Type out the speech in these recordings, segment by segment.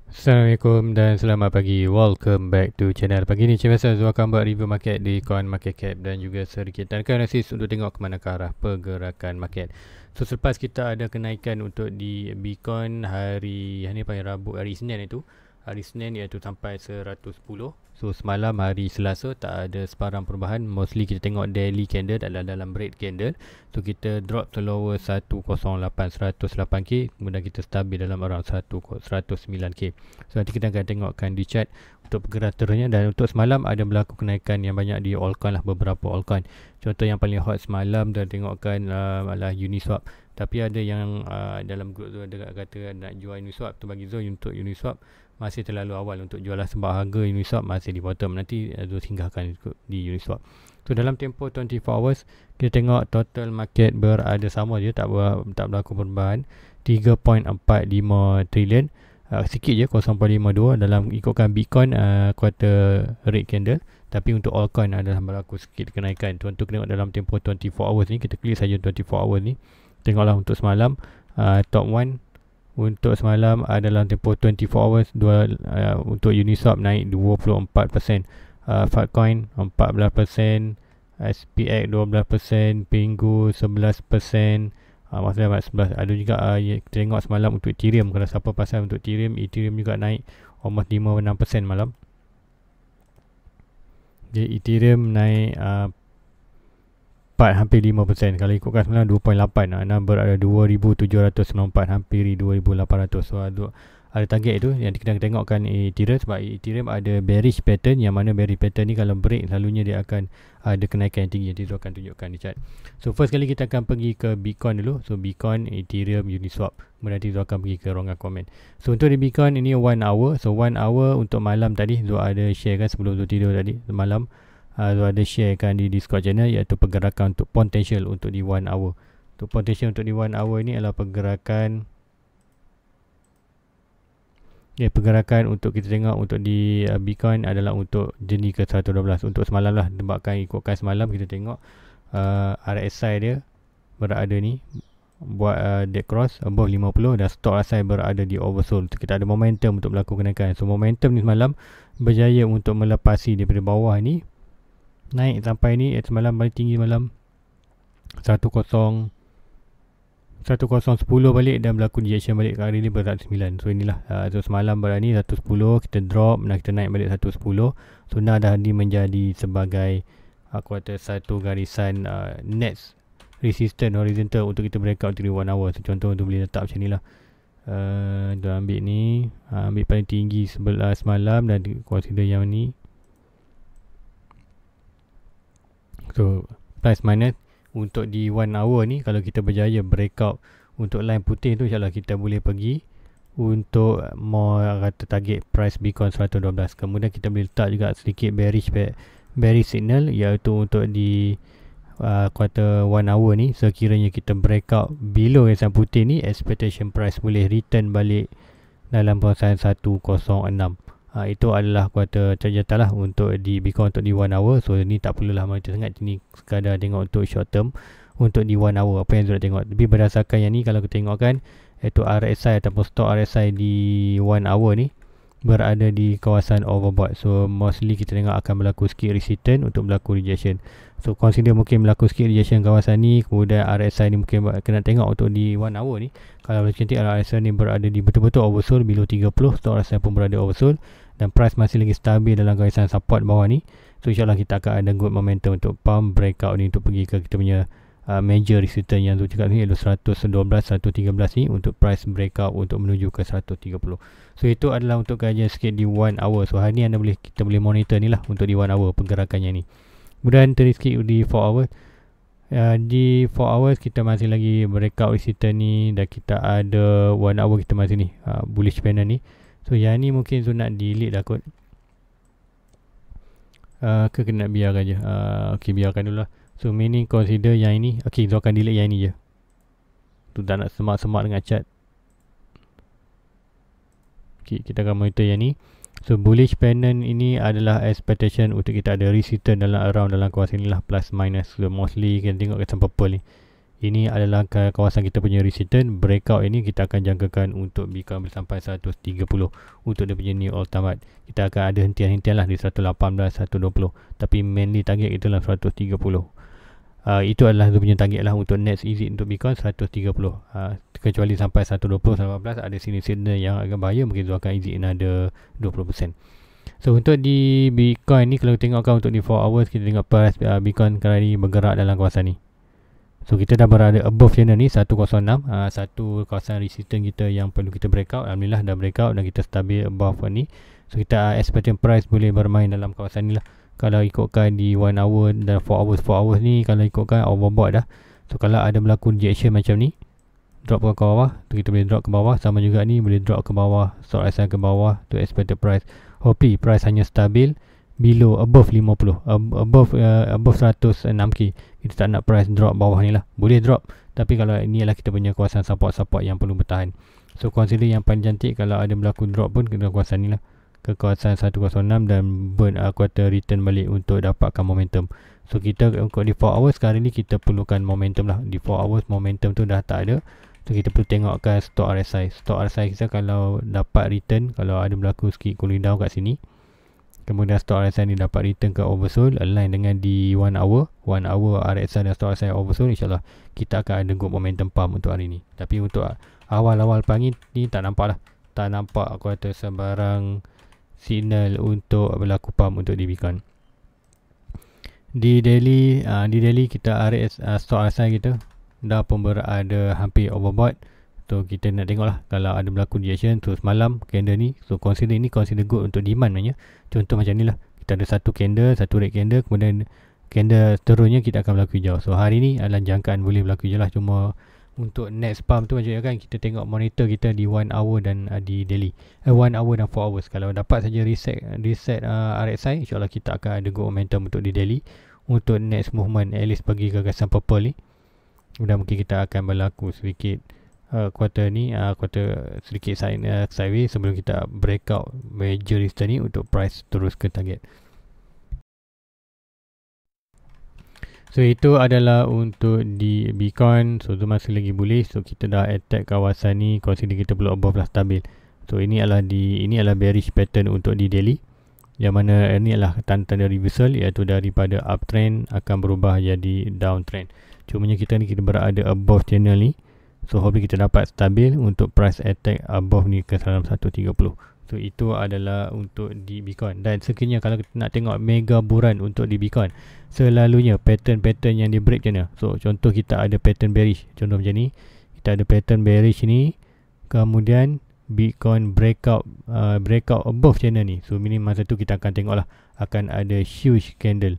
Assalamualaikum dan selamat pagi. Welcome back to channel. Pagi ni macam biasa Zul akan buat review market di coin market cap dan juga sedikit analisis untuk tengok ke mana ke arah pergerakan market. So selepas kita ada kenaikan untuk di Bitcoin hari Rabu, hari Isnin itu. Hari Isnin iaitu sampai 110. So semalam hari Selasa tak ada sebarang perubahan. Mostly kita tengok daily candle adalah dalam red candle. So kita drop to lower 108k, kemudian kita stabil dalam around 109k. So nanti kita akan tengokkan di chart untuk pergerakan terusnya. Dan untuk semalam ada berlaku kenaikan yang banyak di altcoin lah, beberapa altcoin. Contoh yang paling hot semalam dan tengokkan adalah Uniswap. Tapi ada yang dalam grup tu ada kata nak jual Uniswap tu, bagi Zul untuk Uniswap masih terlalu awal untuk jual lah, sebab harga Uniswap masih di bottom. Nanti Zul singgahkan di Uniswap. So dalam tempoh 24 hours kita tengok total market berada sama je, tak berlaku perubahan. 3.45 trilion. Sikit je 0.52 dalam ikutkan Bitcoin quarter red candle. Tapi untuk altcoin adalah berlaku sikit kenaikan. Untuk tengok dalam tempoh 24 hours ni, kita klik saja 24 hours ni. Tengoklah untuk semalam top 1 untuk semalam adalah tempoh 24 hours untuk Uniswap naik 24%, Filecoin 14%, SPX 12%, Pingu 11%. Maksudnya 11. Ada juga kita tengok semalam untuk Ethereum. Kalau siapa pasal untuk Ethereum juga naik almost 5-6% malam. Jadi Ethereum naik hampir 5%. Kalau ikutkan semalam 2.8, number ada 2,794, hampir 2,800. So ada target itu yang kita tengokkan Ethereum, sebab Ethereum ada bearish pattern, yang mana bearish pattern ni kalau break selalunya dia akan ada kenaikan yang tinggi. Nanti saya akan tunjukkan di chart. So first kali kita akan pergi ke Bitcoin dulu. So Bitcoin, Ethereum, Uniswap. Kemudian nanti saya akan pergi ke ruangan komen. So untuk di Bitcoin ini 1 hour. So 1 hour untuk malam tadi Zul ada share kan sebelum Zul tidur tadi malam. Zul ada share kan di Discord channel, iaitu pergerakan untuk potential untuk di 1 hour. Untuk potential untuk di 1 hour ni adalah pergerakan pergerakan untuk kita tengok untuk di Bitcoin adalah untuk jenis ke 112 untuk semalam lah. Sebabkan ikutkan semalam kita tengok RSI dia berada ni buat dead cross above 50 dan stop RSI berada di oversold. Kita ada momentum untuk berlaku kenaikan. So momentum ni semalam berjaya untuk melepasi daripada bawah ni, naik sampai ni semalam paling tinggi malam 1010 balik dan berlaku rejection balik ke hari ni berat 9. So inilah so semalam berada ni 110, kita drop dan kita naik balik 110. So dah ni menjadi sebagai aku kata satu garisan next resistance horizontal untuk kita breakout untuk 1 hour. So contoh untuk boleh letak macam ni lah. Kita ambil ni, ambil paling tinggi semalam dan consider yang ni. So plus minus untuk di 1 hour ni, kalau kita berjaya breakout untuk line putih tu, insyaAllah kita boleh pergi untuk more kata target price Bitcoin 112. Kemudian kita boleh letak juga sedikit bearish signal, iaitu untuk di quarter 1 hour ni. Sekiranya kita breakout below garisan putih ni, expectation price boleh return balik dalam kawasan 106. Itu adalah kuartal terjata lah untuk di Bitcoin untuk di 1 hour. So ni tak perlulah monitor sangat, ni sekadar tengok untuk short term untuk di 1 hour apa yang saya nak tengok. Tapi berdasarkan yang ni, kalau kita tengokkan iaitu RSI ataupun stop RSI di 1 hour ni berada di kawasan overbought. So mostly kita tengok akan berlaku sikit resistance untuk berlaku rejection. So consider mungkin berlaku sikit rejection kawasan ni, kemudian RSI ni mungkin kena tengok untuk di 1 hour ni. Kalau boleh cantik RSI ni berada di betul-betul oversold below 30, stop RSI pun berada oversold dan price masih lagi stabil dalam kawasan support bawah ni. So insyaAllah kita akan ada good momentum untuk pump breakout ni untuk pergi ke kita punya major resistance yang tu cakap ni, iaitu 112, 113 ni untuk price breakout untuk menuju ke 130. So itu adalah untuk kajian sikit di 1 hour. So hari ni kita boleh monitor ni lah untuk di 1 hour pergerakannya ni. Kemudian sikit di 4 hours. Di 4 hours kita masih lagi breakout resistance ni, dan kita ada 1 hour kita masih ni bullish panel ni. So yang ni mungkin so nak delete dah kot, ke kena biarkan je. Okay, biarkan dulu lah. So meaning consider yang ini. Okay, so akan delete yang ini je. Tu tak nak semak-semak dengan chart. Okay, kita akan monitor yang ni. So bullish panel ini adalah expectation untuk kita ada resistance dalam kawasan ni lah, plus minus. So mostly kita tengok kawasan purple ni, Ini adalah kawasan kita punya resistance. Breakout ini kita akan jangkakan untuk Bitcoin sampai 130 untuk dia punya new ultimate. Kita akan ada hentian-hentian lah di 118, 120, tapi mainly target itulah 130. Itu adalah dia punya target lah untuk next exit untuk Bitcoin 130. Kecuali sampai 120, 118 ada sini signal yang agak bahaya, mungkin tu akan exit ada 20%. So untuk di Bitcoin ni, kalau tengokkan untuk di 4 hours, kita tengok price Bitcoin kali ni bergerak dalam kawasan ni. So kita dah berada above channel ni 106, satu kawasan resistance kita yang perlu kita breakout. Alhamdulillah dah breakout dan kita stabil above ni. So kita expecting price boleh bermain dalam kawasan ni lah. Kalau ikutkan di 1 hour dan 4 hours ni, kalau ikutkan overbought dah. So kalau ada berlaku rejection macam ni, drop ke bawah, tu kita boleh drop ke bawah. Sama juga ni boleh drop ke bawah, stock asal ke bawah, tu expected price. Hopefully price hanya stabil below, above 50, above 106k. Kita tak nak price drop bawah ni lah. Boleh drop, tapi kalau ni adalah kita punya kawasan support yang perlu bertahan. So consider yang paling cantik kalau ada berlaku drop pun ke kawasan ni lah, ke kawasan 106 dan burn quarter return balik untuk dapatkan momentum. So kita untuk di 4 hours sekarang ni kita perlukan momentum lah. Di 4 hours momentum tu dah tak ada. So kita perlu tengokkan stock RSI. Stock RSI kita kalau dapat return, kalau ada berlaku sikit cooling down kat sini, kemudian stock RSI ni dapat return ke oversold, align dengan di 1 hour RSI dan stock RSI oversold, insyaAllah kita akan ada good momentum pump untuk hari ni. Tapi untuk awal-awal pagi ni tak nampak lah. Tak nampak aku kata sebarang signal untuk berlaku pump untuk di Bitcoin. Di daily kita stock RSI kita dah pun berada hampir overbought. So kita nak tengok lah kalau ada berlaku rejection. So semalam candle ni, so consider good untuk demand maknanya. Contoh macam ni lah, kita ada satu candle, satu red candle, kemudian candle terusnya kita akan berlaku hijau. So hari ni adalah jangkaan boleh berlaku hijau lah. Cuma untuk next pump tu macam kan, kita tengok monitor kita di 1 hour dan di daily 1 hour dan 4 hours. Kalau dapat saja reset RSI, insyaAllah kita akan ada good momentum untuk di daily. Untuk next movement, at least bagi gagasan purple ni, dan mungkin kita akan berlaku sedikit quarter ni, quarter sedikit sideways sebelum kita breakout major resistance ni untuk price terus ke target. So itu adalah untuk di Bitcoin. So tu masih lagi bullish. So kita dah attack kawasan ni, consider kita perlu above lah stabil. So ini adalah bearish pattern untuk di daily, yang mana ini adalah tanda-tanda reversal, iaitu daripada uptrend akan berubah jadi downtrend. Cumanya kita berada above channel ni. So hopefully kita dapat stabil untuk price attack above ni ke dalam 130. So itu adalah untuk di Bitcoin. Dan sekiranya kalau kita nak tengok mega buran untuk di Bitcoin, selalunya pattern yang di break macam mana. So contoh kita ada pattern bearish, contoh macam ni, kita ada pattern bearish ni, kemudian Bitcoin breakout above channel ni. So minimum masa tu kita akan tengok lah, akan ada huge candle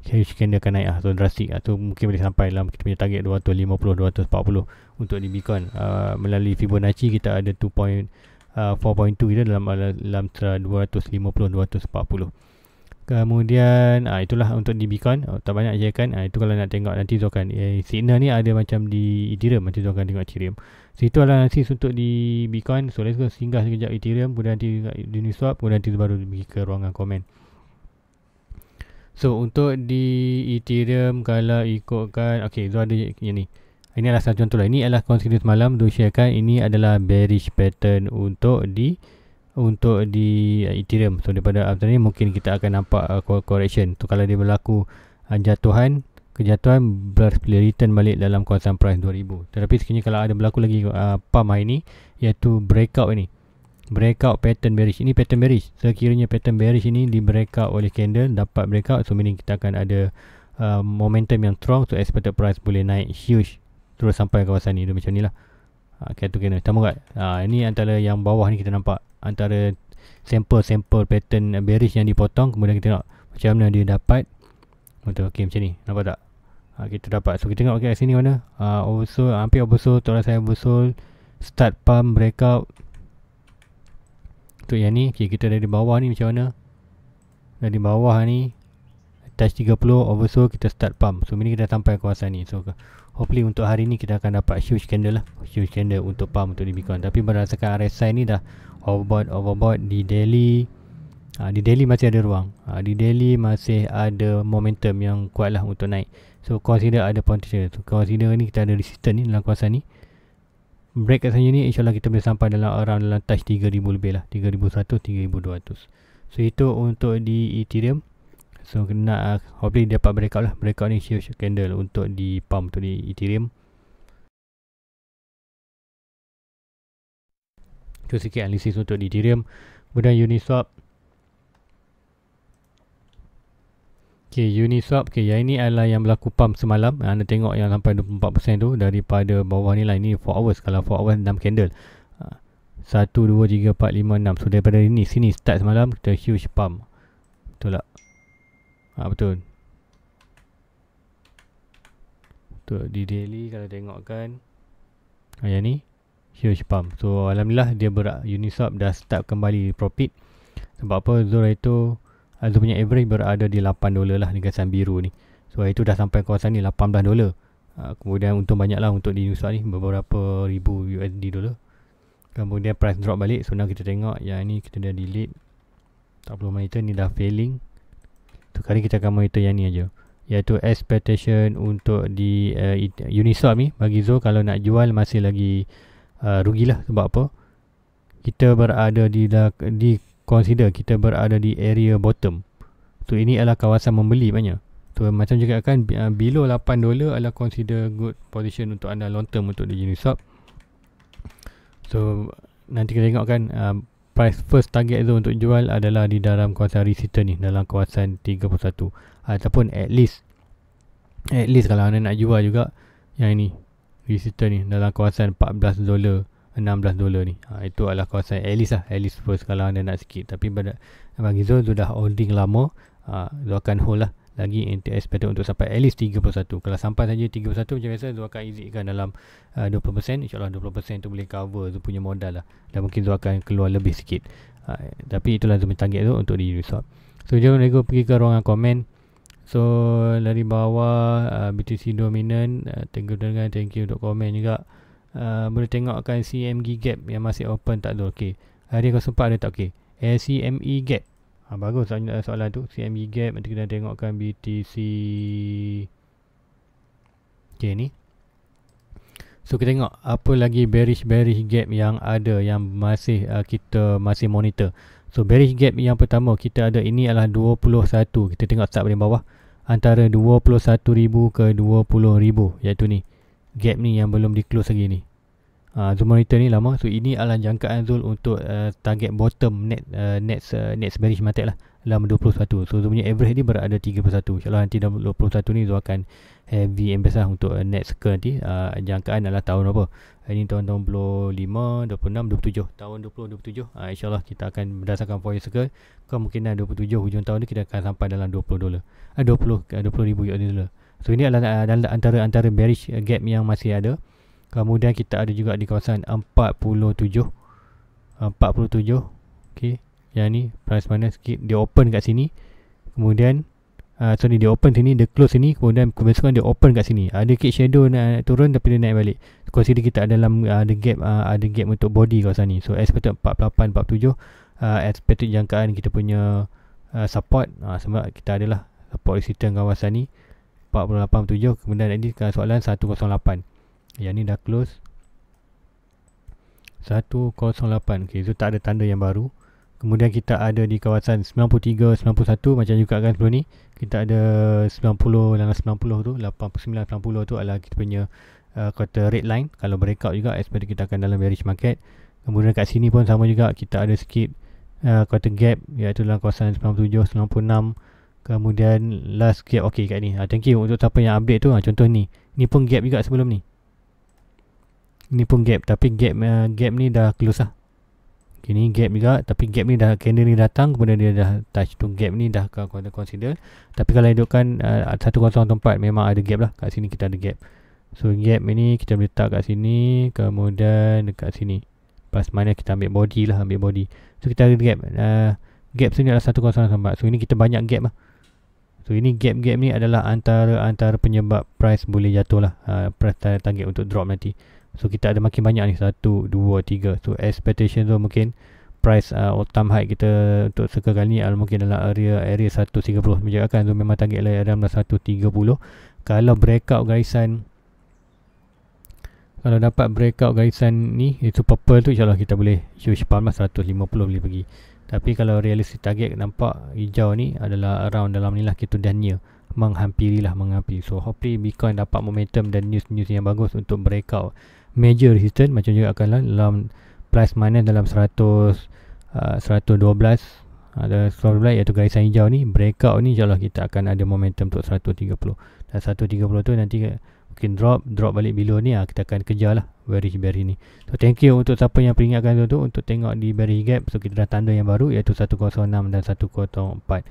akan naik lah. So drastic lah. So mungkin boleh sampai dalam kita punya target 250, 240 untuk di Bitcoin. Melalui Fibonacci kita ada 4.2 kita dalam 250, 240. Kemudian itulah untuk di Bitcoin. Tak banyak je kan. Itu kalau nak tengok nanti tu akan signal ni ada macam di Ethereum. Nanti tu akan tengok Ethereum. So itu adalah nanti untuk di Bitcoin. So let's go singgah sekejap Ethereum, kemudian nanti Uniswap, kemudian nanti baru pergi ke ruangan komen. So untuk di Ethereum kalau ikutkan, okay, so ada yang ni. Ini adalah satu contoh lah. Ini adalah consider semalam tu sharekan. Ini adalah bearish pattern untuk di Ethereum. So daripada after ni mungkin kita akan nampak correction. So kalau dia berlaku kejatuhan boleh return balik dalam kawasan price 2000. Tetapi sekiranya kalau ada berlaku lagi pump hari ni, iaitu breakout pattern bearish. Ini pattern bearish. Sekiranya pattern bearish ini di breakout oleh candle, dapat breakout, so meaning kita akan ada momentum yang strong. So expected price boleh naik huge terus sampai kawasan ni. Dia macam ni lah. Kayak tu kena sama kat. Ini antara yang bawah ni kita nampak, antara sample pattern bearish yang dipotong. Kemudian kita tengok macam mana dia dapat. Betul, okay, macam ni. Nampak tak? Kita dapat. So kita tengok kat sini mana oversold, hampir oversold, tolak saya oversold, start pump, breakout. Untuk yang ni, okay, kita dari bawah ni macam mana? Dari bawah ni touch 30, oversold, kita start pump. So ini kita sampai kawasan ni. So hopefully untuk hari ni kita akan dapat huge candle lah, huge candle untuk pump untuk di Bitcoin. Tapi berdasarkan RSI ni dah overbought di daily. Di daily masih ada ruang. Di daily masih ada momentum yang kuat lah untuk naik. So consider ada potential. So consider ni kita ada resistance ni dalam kawasan ni. Break kat sana ni insyaAllah kita boleh sampai dalam touch 3000 lebih lah, 3100, 3200. So itu untuk di Ethereum. So kena hopefully dapat breakout lah. Breakout ni huge candle untuk di pump tu di Ethereum. Itu sikit analisis untuk di Ethereum. Kemudian Uniswap. Okay, Uniswap. Okay, yang ini adalah yang berlaku pump semalam. Anda tengok yang sampai 24% tu daripada bawah ni lah. Ini 4 hours. Kalau 4 hours 6 candle. 1, 2, 3, 4, 5, 6. So daripada sini start semalam kita huge pump. Betul tak? Betul. Betul. Di daily kalau tengok kan. Yang ni huge pump. So alhamdulillah dia Uniswap dah start kembali profit. Sebab apa? Zora itu Zul punya average berada di $8 lah di gasan biru ni. So itu dah sampai kawasan ni $18. Kemudian untung banyak lah untuk di Uniswap ni, beberapa ribu USD dolar. Kemudian price drop balik. So now kita tengok yang ni kita dah delete. Tak perlu monitor ni, dah failing. So kali kita akan monitor yang ni aja, iaitu expectation untuk di Uniswap ni. Bagi Zul kalau nak jual masih lagi rugilah. Sebab apa? Kita berada consider kita berada di area bottom. So ini adalah kawasan membeli banyak. So macam juga kan below $8 adalah consider good position untuk anda long term untuk di Uniswap. So nanti kita tengok kan price first target tu untuk jual adalah di dalam kawasan resistance ni, dalam kawasan 31. Ataupun at least kalau anda nak jual juga yang ini resistance ni dalam kawasan $14, $16 ni. Itu adalah kawasan at least first kalau anda nak sikit. Tapi bagi Zul sudah holding lama, Zul akan hold lah lagi expected untuk sampai at least 31. Kalau sampai saja 31 macam biasa Zul akan exitkan dalam 20%. InsyaAllah 20% tu boleh cover Zul punya modal lah, dan mungkin Zul akan keluar lebih sikit. Tapi itulah Zul punya target tu untuk di Uniswap. So jom lagi pergi ke ruangan komen. So dari bawah BTC dominant, thank you untuk komen juga. Boleh tengokkan CME gap yang masih open tak tu. Okey, hari 04 ada tak? Okey, CME gap. Bagus soalan tu. CME gap. Nanti kita tengokkan BTC. Okey ni. So kita tengok apa lagi bearish gap yang ada, yang masih kita masih monitor. So bearish gap yang pertama kita ada ini adalah 21. Kita tengok start paling bawah antara 21,000 ke 20,000, iaitu ni gap ni yang belum di close lagi ni. Zul monitor ni lama. So ini adalah jangkaan Zul untuk target bottom next bearish market lah dalam 21. So Zul punya average ni berada 31. InsyaAllah nanti dalam 21 ni Zul akan heavy invest lah untuk next circle nanti. Jangkaan adalah tahun apa? Ini tahun 25, 26, 27. Tahun 2027 InsyaAllah kita akan berdasarkan foreign circle, kemungkinan 27 hujung tahun ni kita akan sampai dalam $20. 20,000 USD. So ini adalah antara bearish gap yang masih ada. Kemudian kita ada juga di kawasan 47. Okey, yang ni price mana sikit, dia open kat sini. Kemudian dia open sini, dia close sini, kemudian kebesaran dia open kat sini. Ada sikit shadow nak turun tapi dia naik balik. Consider kita ada dalam ada gap untuk body kawasan ni. So expected 48, 47. Expected jangkaan kita punya support. Sebab kita adalah support resistance kawasan ni 48, 47. Kemudian ini soalan 108. Yang ni dah close 108. Okay, so tak ada tanda yang baru. Kemudian kita ada di kawasan 93, 91 macam juga kan sebelum ni. Kita ada 90 dalam 90 tu, 89, 90 tu adalah kita punya quarter red line. Kalau breakout juga expect kita akan dalam bearish market. Kemudian kat sini pun sama juga, kita ada sikit quarter gap, iaitu dalam kawasan 97, 96. Kemudian last gap. Okay, kat ni thank you untuk siapa yang update tu. Contoh ni pun gap juga sebelum ni. Ni pun gap, tapi gap ni dah close lah. Okay, ni gap juga, tapi gap ni dah candle ni datang, kemudian dia dah touch tu gap ni, dah consider. Tapi kalau hidupkan 1004 memang ada gap lah. Kat sini kita ada gap. So gap ni kita boleh letak kat sini, kemudian dekat sini. Pas mana kita ambil body lah, So kita ada gap. Gap sini adalah 1004. So ini kita banyak gap lah. So ini gap ni adalah antara penyebab price boleh jatuh lah. Price target untuk drop nanti. So kita ada makin banyak ni, 1, 2, 3. So expectation tu mungkin price all time high kita untuk circle kali ni mungkin dalam area 130. Menjadikan tu memang target lah dalam 130. Kalau breakout garisan, kalau dapat breakout garisan ni, itu purple tu, insyaAllah kita boleh huge pump lah, 150 boleh pergi. Tapi kalau realistic target nampak hijau ni adalah around dalam ni lah, kita dah near, menghampiri. So hopefully Bitcoin dapat momentum dan news yang bagus untuk breakout major resistance, macam juga akan dalam plus minus dalam 112 ada 12 iaitu garisan hijau ni. Breakout ni insyaAllah kita akan ada momentum untuk 130, dan 130 tu nanti mungkin drop balik below ni, kita akan kejar lah bearish ni. So thank you untuk siapa yang peringatkan tu untuk tengok di bearish gap. So kita dah tanda yang baru iaitu 106 dan 104,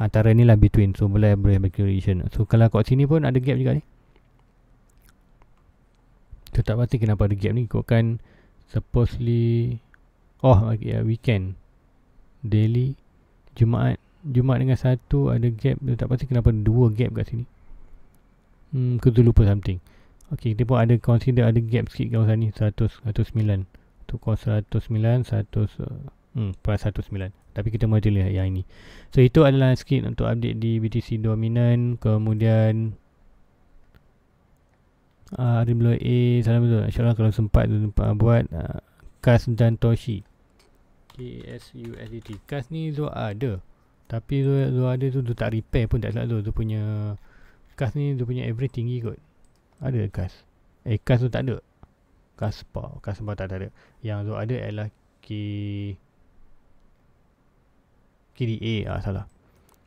antara ni lah between. So boleh bercreation. So kalau kat sini pun ada gap juga ni. So tak pasti kenapa ada gap ni, ikutkan supposedly weekend, daily, Jumaat dengan satu ada gap. Tak pasti kenapa ada dua gap kat sini. Kita lupa something. Okay, kita pun ada consider ada gap sikit kawasan ni, 109 tu, 109 plus 19. Tapi kita mahu lihat yang ini. So itu adalah sikit untuk update di BTC dominant. Kemudian RWA, salam betul, insyaAllah kalau sempat buat CAS dan Toshi. KSUSDT. CAS ni Zul ada, tapi Zul ada tu tak repair pun tak salah tu punya. CAS ni dia punya average tinggi kot. Ada CAS. CAS tu tak ada. CASPA tak ada. Yang tu ada adalah KDA. Salah.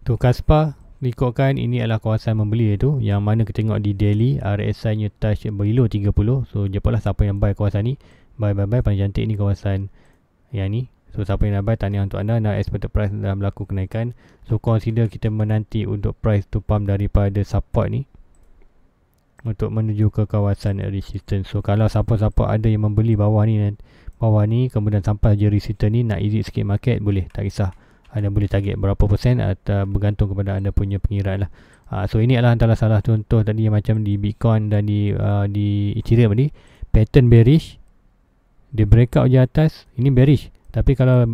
Tu CASPA ikutkan ini adalah kawasan membeli tu, yang mana kita tengok di daily RSI nya touch below 30. So jepalah siapa yang buy kawasan ni. Buy paling cantik ni kawasan yang ni. So siapa yang nak buy, tahniah untuk anda. Nak expected price dah berlaku kenaikan. So consider kita menanti untuk price to pump daripada support ni untuk menuju ke kawasan resistance. So kalau siapa-siapa ada yang membeli bawah ni kemudian sampai je resistance ni, nak exit sikit market, boleh, tak kisah. Anda boleh target berapa persen atau bergantung kepada anda punya pengiraan lah. So ini adalah antara salah contoh tadi yang macam di Bitcoin dan di Ethereum tadi, pattern bearish, dia breakout je atas, ini bearish. Tapi kalau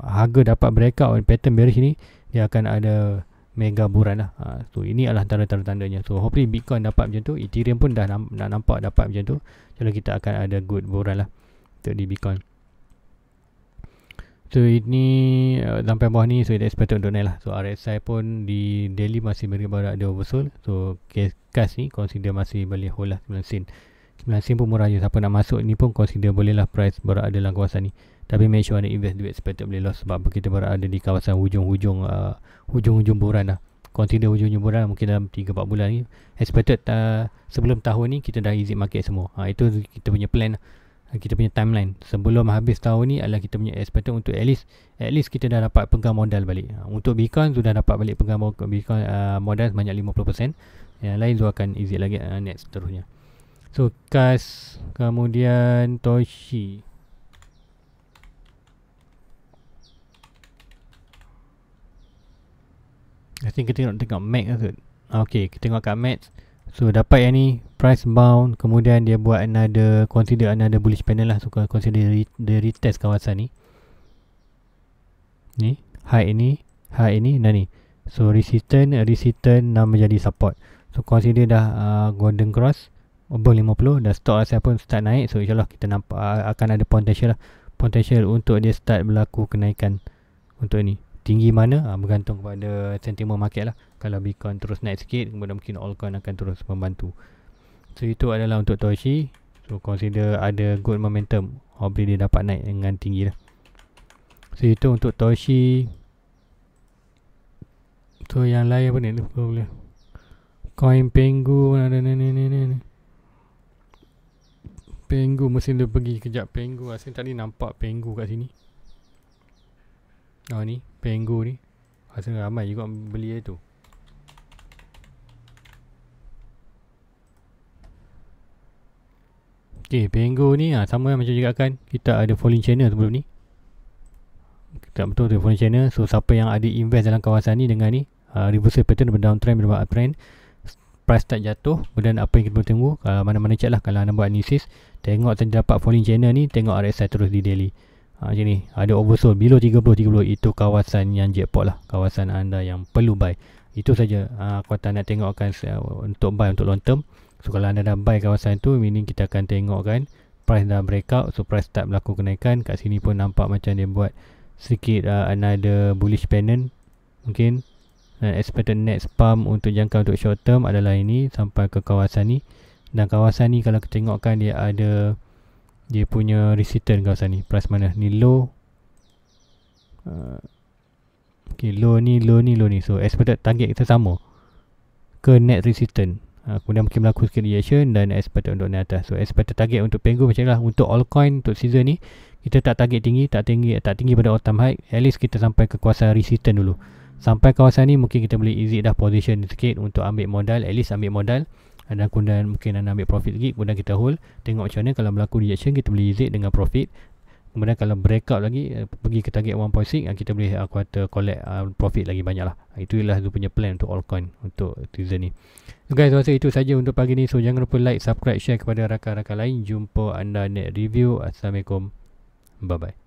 harga dapat breakout pattern bearish ni, dia akan ada mega buran lah. So ini adalah tanda-tandanya. So hopefully Bitcoin dapat macam tu, Ethereum pun dah nak nampak dapat macam tu. Jadi kita akan ada good buran lah untuk di Bitcoin. So ini sampai bawah ni, so kita expected untuk naik lah. So RSI pun di daily masih baru ada oversold. So CAS ni consider masih boleh hold lah 9 sen. 9 sen pun murah je. Siapa nak masuk ni pun consider boleh lah, price berada dalam kawasan ni. Tapi make sure anda invest duit expected boleh loss, sebab kita berada di kawasan hujung-hujung buran lah. Consider hujung-hujung buran mungkin dalam 3-4 bulan ni. Expected sebelum tahun ni kita dah exit market semua. Itu kita punya plan lah. Kita punya timeline sebelum habis tahun ni adalah kita punya expected untuk at least kita dah dapat pegang modal balik. Untuk Bitcoin sudah dapat balik pegang Bitcoin modal sebanyak 50%. Yang lain tu akan exit lagi next seterusnya. So CAS, kemudian Toshi. I think kita tengok MAC lah tu. Okay, kita tengok kat MAC. So dapat yang ni, price bound, kemudian dia buat consider another bullish panel lah. So consider dia retest kawasan ni. Ni, high ini dan ni. So resistance nak menjadi support. So consider dah golden cross above 50, dan stock asal pun start naik. So insyaAllah kita nampak akan ada potential untuk dia start berlaku kenaikan untuk ni. Tinggi mana bergantung kepada sentimen market lah. Kalau Bitcoin terus naik sikit, kemudian mungkin altcoin akan terus membantu. So itu adalah untuk Toshi. So consider ada good momentum, hopefully dia dapat naik dengan tinggi lah. So itu untuk Toshi. So yang lain apa ni? Boleh. Coin Pengu ada ni. Pengu mesti dia pergi kejap Pengu. Asyik tadi nampak Pengu kat sini. Oh ni Pengu ni. Asyik ramai juga beli tu. Okay, Pengu ni sama macam juga kan. Kita ada falling channel sebelum ni. Kita betul tu falling channel. So siapa yang ada invest dalam kawasan ni dengan ni, reversal pattern berdowntrend berubah uptrend, price tak jatuh, kemudian apa yang kita perlu tunggu, mana-mana check lah. Kalau anda buat analysis, tengok tadi dapat falling channel ni, tengok RSI terus di daily. Macam ni, ada oversold below 30, itu kawasan yang jackpot lah, kawasan anda yang perlu buy. Itu saja. Aku tak nak tengokkan untuk buy untuk long term. So kalau anda dah buy kawasan tu, meaning kita akan tengokkan price dah breakout. So price start berlaku kenaikan. Kat sini pun nampak macam dia buat sikit another bullish pennant mungkin. Dan expected next pump untuk jangka untuk short term adalah ini sampai ke kawasan ni. Dan kawasan ni kalau kita tengokkan dia ada dia punya resistance kawasan ni. Price mana? Ni low. Okay, low ni. So expected target kita sama ke net resistance. Kemudian mungkin berlaku sikit reaction dan expected untuk naik atas. So expected target untuk Pengu macam lah. Untuk altcoin untuk season ni kita tak target tinggi, tak tinggi pada all time high. At least kita sampai ke kawasan resistance dulu. Sampai kawasan ni mungkin kita boleh exit dah position sikit untuk ambil modal. At least ambil modal. Dan kemudian mungkin anda ambil profit sikit. Kemudian kita hold. Tengok macam mana kalau berlaku reaction kita boleh exit dengan profit. Kemudian kalau breakout lagi pergi ke target 1.6, kita boleh kata collect profit lagi banyak lah. Itulah tu punya plan untuk altcoin untuk season ni. So guys, rasa itu saja untuk pagi ni. So jangan lupa like, subscribe, share kepada rakan-rakan lain. Jumpa anda next review. Assalamualaikum. Bye bye.